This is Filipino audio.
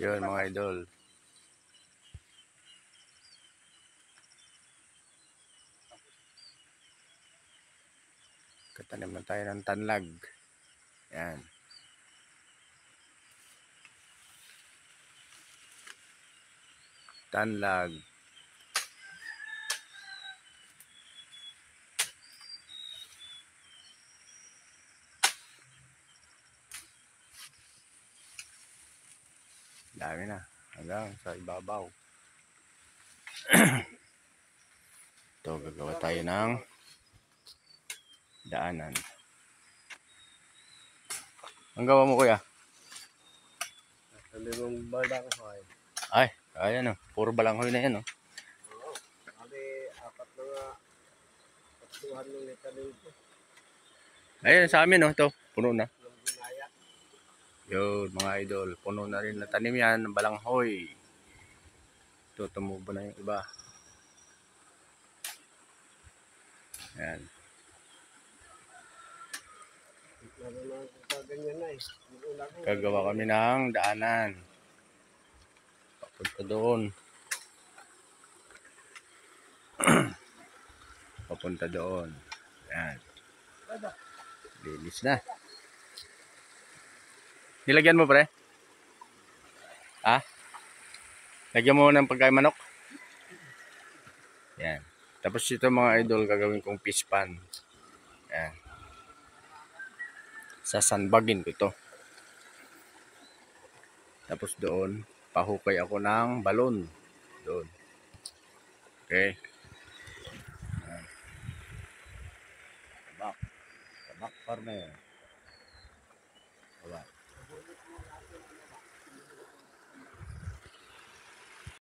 Yun mga idol. Katanim na tayo ng tanlag. Yan. Tanlag. Dami na. Hanggang sa ibabaw. Ito, gagawa tayo ng daanan. Ang gawa mo kuya? Talimong balanghoy. Ay, ayan o. Puro balanghoy na yan o. Oo. Sabi, apat na nga. Patuhan nung italim ko. Ayan sa amin o. Ito, puno na. Yung ginaya. Yun mga idol. Puno na rin na tanim yan ng balanghoy. Ito, tumubo na yung iba. Ayan. Naroon ko ganyan na eh. Gagawa kami ng daanan. Papunta doon. Papunta doon. Ayan. Linis na. Nilagyan mo pre? Ha? Lagyan mo ng pagkain manok? Ayan. Tapos ito mga idol, gagawin kong fish pan. Ayan. Sasandbagin ko ito. Tapos doon, pahukay ako ng balon. Doon. Okay. Tabak. Tabak farmer.